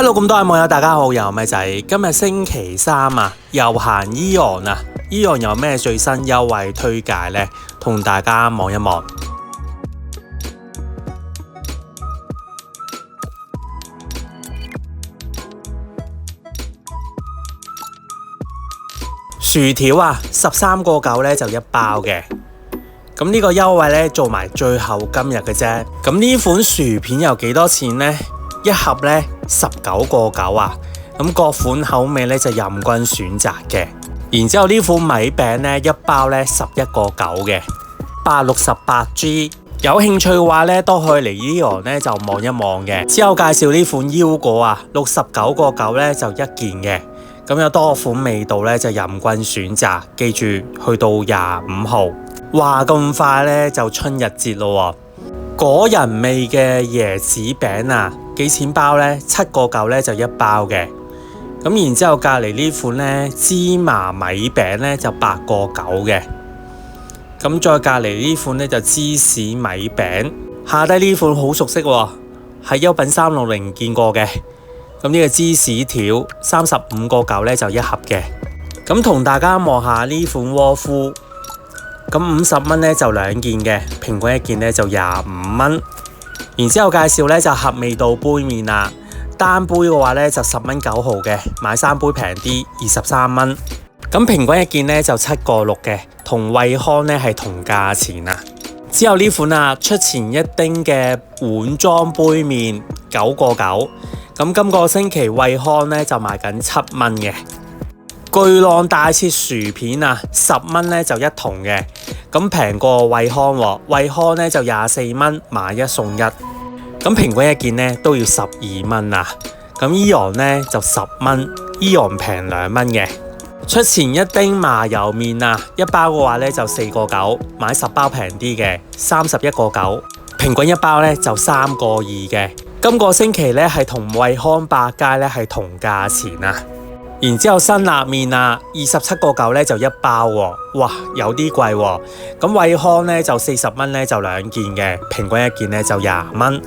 Hello， 咁多位網友大家好，又係咪仔？今日星期三啊，又行 AEON 啊，AEON 有咩最新優惠推介呢？同大家望一望。薯條啊，13.9呢就一包嘅。咁呢個優惠呢，做埋最後今日嘅啫。咁呢款薯片有幾多錢呢？一盒呢19.9啊。咁各款口味呢就任君選擇嘅。然之後呢款米餅呢，一包呢11.9嘅，168G。有興趣嘅話呢，都可以嚟AEON呢就望一望嘅。之後介紹呢款腰果啊，69.9呢就一件嘅。咁有多款味道呢，就任君選擇。記住去到25號。話咁快呢，就春日節咯喎。果仁味嘅椰子餅啊，幾錢包呢？7.9呢就一包嘅。咁然之後隔離呢款呢，芝麻米餅呢就8.9嘅。咁再隔離呢款呢，就芝士米餅。下低呢款好熟悉喎，喺優品360見過嘅。咁呢個芝士條35.9呢就一盒嘅。咁同大家望下呢款窩夫。咁50蚊呢就兩件嘅，平均一件呢就25蚊。然之後介紹呢就合味道杯麵啦，單杯嘅話呢就10蚊9毫嘅，買3杯平啲23蚊。咁平均一件呢就7.6嘅，同惠康呢係同價錢啊。之後呢款啊，出前一丁嘅碗裝杯麵9.9，咁今個星期惠康呢就賣緊7蚊嘅。巨浪大切薯片啊，10蚊呢就一筒嘅，咁平過惠康喎。惠康呢就24蚊，買一送一，咁平均一件呢都要12蚊啊。咁AEON呢就10蚊，AEON平2蚊嘅。出前一丁麻油麵啊，一包嘅話呢就4.9，買10包平啲嘅31.9，平均一包呢就3.2嘅。今個星期呢係同惠康百佳呢係同價錢啊。然之後辛辣麵啊，27.9呢就一包喎，哇有啲貴喎。咁惠康呢就40蚊呢就兩件嘅，平均一件呢就20蚊。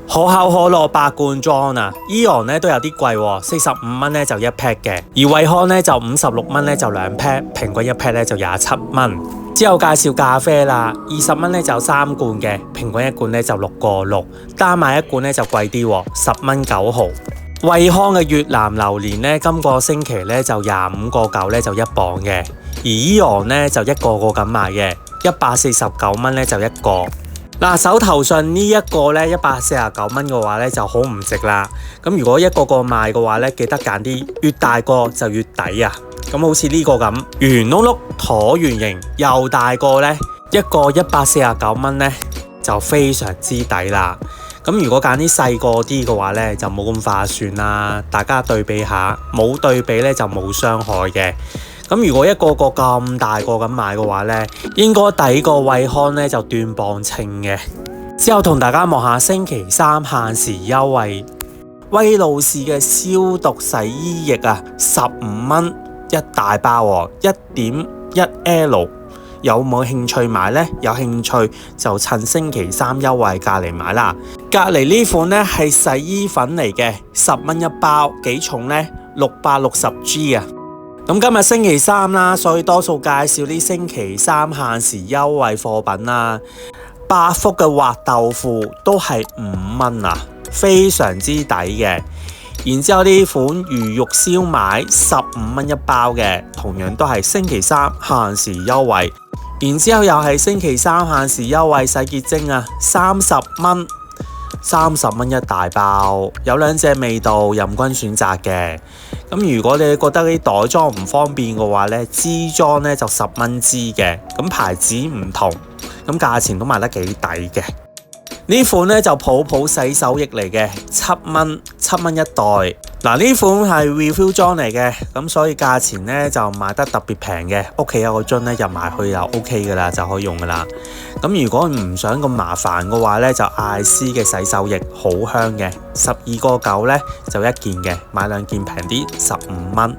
可口可樂8罐裝啊，AEON呢都有啲貴喎，45蚊呢就一 pack 嘅，而惠康呢就56蚊呢就兩 pack，平均一 pack 呢就27蚊。之後介紹咖啡啦，20蚊呢就3罐嘅，平均一罐呢就6.6，單買一罐呢就貴啲喎，10蚊9毫。惠康嘅越南榴蓮呢，今個星期呢就25.9呢就一磅嘅，而AEON呢就一個咁賣嘅，149蚊呢就一個。嗱，手頭上呢一個呢149蚊嘅話呢就好唔值啦。咁如果一個個賣嘅話呢，記得揀啲越大個就越抵啊。咁好似呢個咁圓碌碌橢圓形又大個呢，一個149蚊呢就非常之抵啦。咁如果揀啲細個啲嘅話呢，就冇咁划算啦。大家對比下，冇對比呢就冇傷害嘅。咁如果一個個咁大個咁買嘅話呢，應該抵過惠康呢就斷磅稱嘅。之後同大家望下星期三限時優惠，威露士嘅消毒洗衣液啊，15蚊一大包喎，1.1L。有冇興趣買呢？有興趣就趁星期三優惠價嚟買啦。隔離呢款呢係洗衣粉嚟嘅，10蚊一包，幾重呢？660G 啊。咁今日星期三啦，所以多數介紹啲星期三限時優惠貨品啦。百福嘅滑豆腐都係5蚊啊，非常之抵嘅。然之後呢款魚肉燒賣15蚊一包嘅，同樣都係星期三限時優惠。然之後又係星期三限時優惠洗潔精啊，30蚊一大包，有兩隻味道任君選擇嘅。咁如果你覺得啲袋裝唔方便嘅話呢，支裝呢就10蚊支嘅，咁牌子唔同，咁價錢都賣得幾抵嘅。呢款呢就泡泡洗手液嚟嘅，7蚊一袋。嗱，呢款係 refill 裝嚟嘅，咁所以價錢呢就賣得特別平嘅。屋企有個樽呢，入埋去就 OK 噶啦，就可以用噶啦。咁如果唔想咁麻煩嘅話呢，就艾斯嘅洗手液好香嘅，12.9呢就一件嘅，買兩件平啲15蚊。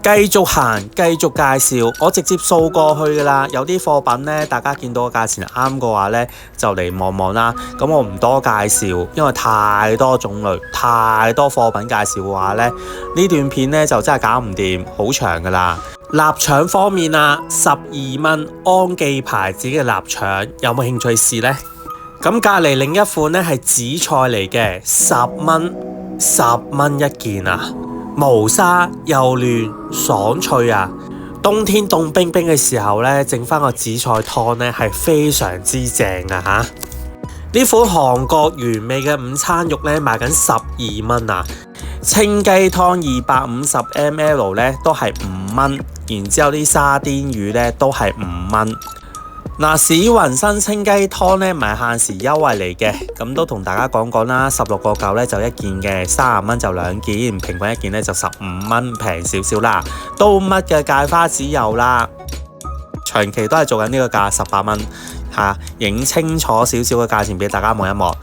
繼續行，繼續介紹，我直接掃過去噶啦。有啲貨品呢，大家見到個價錢啱嘅話呢，就嚟望望啦。咁我唔多介紹，因為太多種類、太多貨品介紹嘅話呢，呢段片呢就真係搞唔掂，好長噶啦。臘腸方面啊，12蚊安記牌子嘅臘腸，有冇興趣試呢？咁隔離另一款呢係紫菜嚟嘅，10蚊，10蚊一件啊！無沙又嫩爽脆啊！冬天凍冰冰嘅時候呢，整翻個紫菜湯呢係非常之正啊嚇！呢款韓國原味嘅午餐肉呢，賣緊12蚊啊！清雞湯250ml 呢都係5蚊，然之後啲沙甸魚呢都係5蚊。嗱，史雲生清雞湯呢唔係限時優惠嚟嘅，咁都同大家講講啦。16個9呢就一件嘅，30蚊就2件，平均一件呢就15蚊，平少少啦。都乜嘅芥花籽油啦，長期都係做緊呢個價18蚊嚇，影清楚少少嘅價錢俾大家望一望。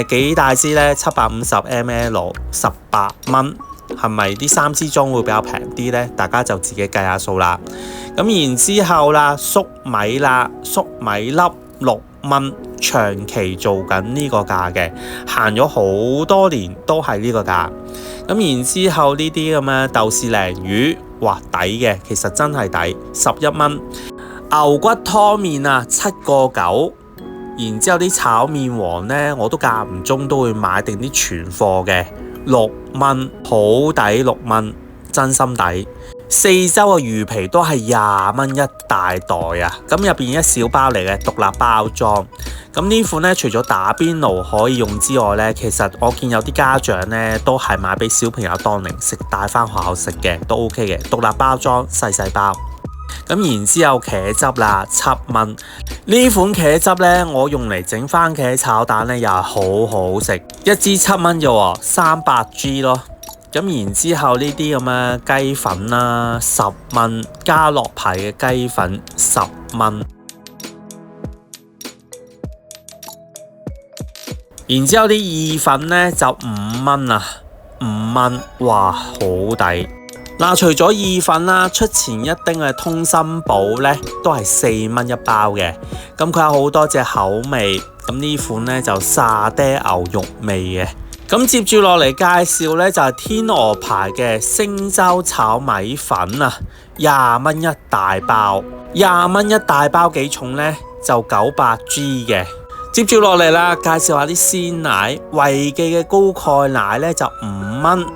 幾大支呢？750ml 18蚊，係咪啲3支裝會比較平啲呢？大家就自己計下數啦。咁然之後啦，粟米啦，粟米粒6蚊，長期做緊呢個價嘅，行咗好多年都係呢個價。咁然之後呢啲咁嘅豆豉鯪魚，哇抵嘅，其實真係抵，11蚊。牛骨湯麵啊，7個9。然之後啲炒麵王呢，我都間唔中都會買定啲存貨嘅，6蚊，好抵6蚊，真心抵。四周嘅魚皮都係20蚊一大袋啊！咁入邊一小包嚟嘅，獨立包裝。咁呢款呢，除咗打邊爐可以用之外呢，其實我見有啲家長呢都係買俾小朋友當零食帶翻學校食嘅，都 OK 嘅。獨立包裝，細細包。咁然之後茄汁啦，7蚊。呢款茄汁呢，我用嚟整番茄炒蛋呢，又係好好食。一支7蚊啫喎，300G 咯。咁然之後呢啲咁嘅雞粉啦，10蚊，家樂牌嘅雞粉10蚊。然之後啲意粉呢就5蚊啊，5蚊，哇，好抵！嗱，除咗意粉啦，出前一丁嘅通心寶呢都係4蚊一包嘅。咁佢有好多隻口味，咁呢款呢就沙爹牛肉味嘅。咁接住落嚟介紹呢，就係天鵝牌嘅星洲炒米粉啊，20蚊一大包，20蚊一大包幾重呢？就900G 嘅。接住落嚟啦，介紹下啲鮮奶，維記嘅高鈣奶呢就5蚊，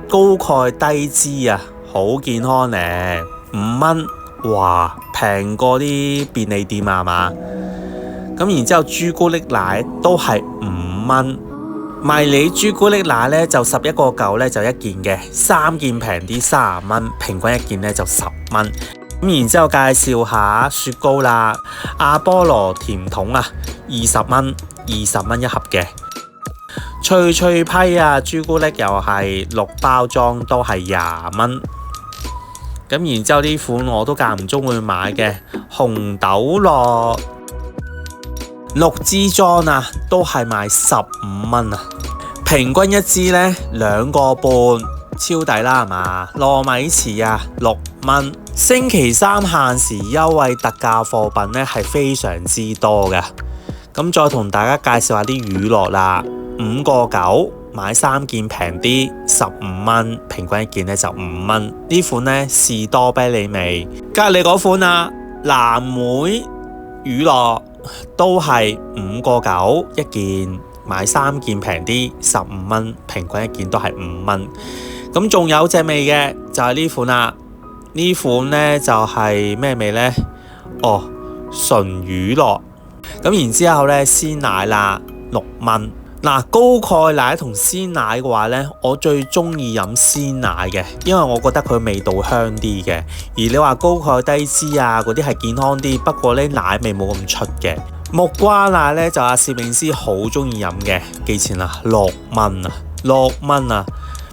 高鈣低脂啊，好健康咧，5蚊，哇，平過啲便利店啊嘛。咁然之後朱古力奶都係5蚊。迷你朱古力奶呢就11個9呢就一件嘅，3件平啲30蚊，平均一件呢就10蚊。咁然之後介紹下雪糕啦，阿波羅甜筒啊，20蚊，20蚊一盒嘅。脆脆批啊，朱古力又係6包裝都係20蚊。咁然之後呢款我都間唔中會買嘅，紅豆樂6支裝啊，都係賣15蚊啊，平均一支呢2個半，超抵啦係嘛？糯米糍啊6蚊，星期3限時優惠特價貨品呢係非常之多嘅。咁再同大家介紹下啲乳酪啦，5個9買3件平啲15蚊，平均一件呢就5蚊。呢款呢士多啤梨味，隔離嗰款啊藍莓乳酪。都係5個9一件，買3件平啲15蚊，平均一件都係5蚊。咁仲有隻味嘅就係呢款啦，呢款呢就係咩味呢？哦，純乳酪。咁然之後呢鮮奶啦6蚊。嗱，高鈣奶同鮮奶嘅話呢，我最中意飲鮮奶嘅，因為我覺得佢味道香啲嘅。而你話高鈣低脂啊嗰啲係健康啲，不過呢奶味冇咁出嘅。木瓜奶呢，就阿攝影師好中意飲嘅，幾錢啊？6蚊啊，6蚊啊，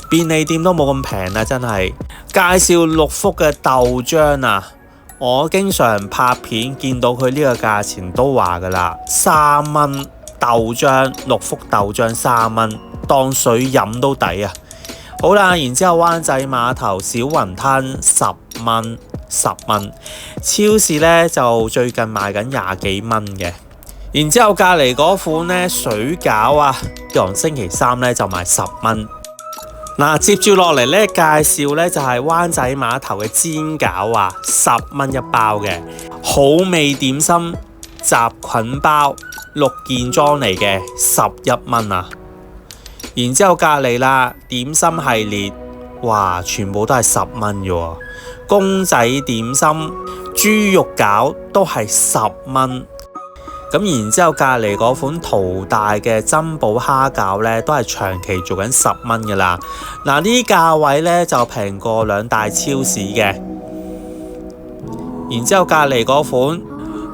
便利店都冇咁平啊，真係。介紹六福嘅豆漿啊，我經常拍片見到佢呢個價錢都話噶啦，3蚊。豆漿6福豆漿3蚊，當水飲都抵啊！好啦，然之後灣仔碼頭小雲吞10蚊，10蚊。超市呢就最近賣緊20幾蚊嘅。然之後隔離嗰款呢水餃啊，星期三呢就賣10蚊。嗱，接住落嚟呢介紹呢就係灣仔碼頭嘅煎餃啊，10蚊一包嘅好味點心雜菌包6件裝嚟嘅11蚊啊。然之後隔離啦，點心系列，哇，全部都係10蚊嘅喎。公仔點心豬肉餃都係10蚊。咁然之後隔離嗰款淘大嘅珍寶蝦餃呢，都係長期做緊10蚊嘅啦。嗱，呢啲價位呢就平過兩大超市嘅。然之後隔離嗰款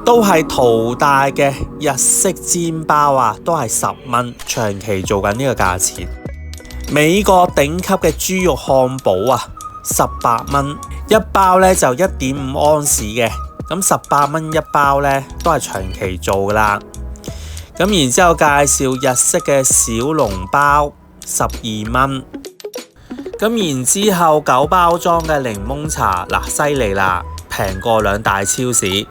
都係淘大嘅日式煎包啊，都係10蚊，長期做緊呢個價錢。美國頂級嘅豬肉漢堡啊，18蚊一包呢，就1.5盎司嘅。咁18蚊一包呢，都係長期做噶啦。咁然之後介紹日式嘅小籠包12蚊。咁然之後9包裝嘅檸檬茶，嗱，犀利啦，平過兩大超市。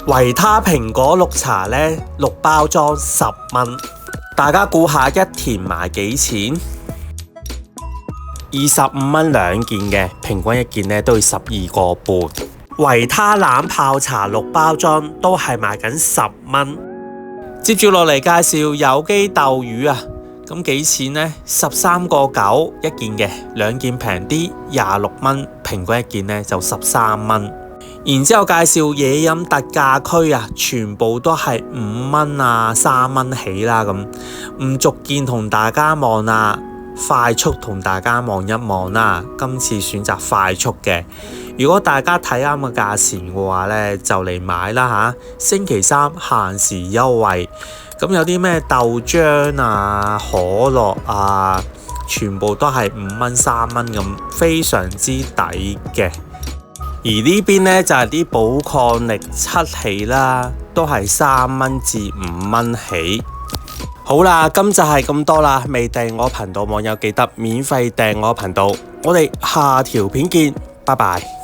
維他蘋果綠茶呢，6包裝10蚊。大家估下一田賣幾錢？25蚊2件嘅，平均一件呢都要12個半。維他藍泡茶6包裝都係賣緊10蚊。接住落嚟介紹有機豆魚啊，咁幾錢呢？13個9一件嘅，2件平啲26蚊，平均一件呢就13蚊。然之後介紹嘢飲特價區啊，全部都係5蚊啊3蚊起啦咁，唔逐件同大家望啊，快速同大家望一望啦。今次選擇快速嘅。如果大家睇啱個價錢嘅話呢，就嚟買啦嚇！星期三限時優惠，咁有啲咩豆漿啊、可樂啊，全部都係5蚊3蚊咁，非常之抵嘅。而呢邊呢，就係啲寶礦力7起啦，都係3蚊至5蚊起。好啦，今集係咁多啦，未訂我頻道網友記得免費訂我頻道，我哋下條片見，拜拜。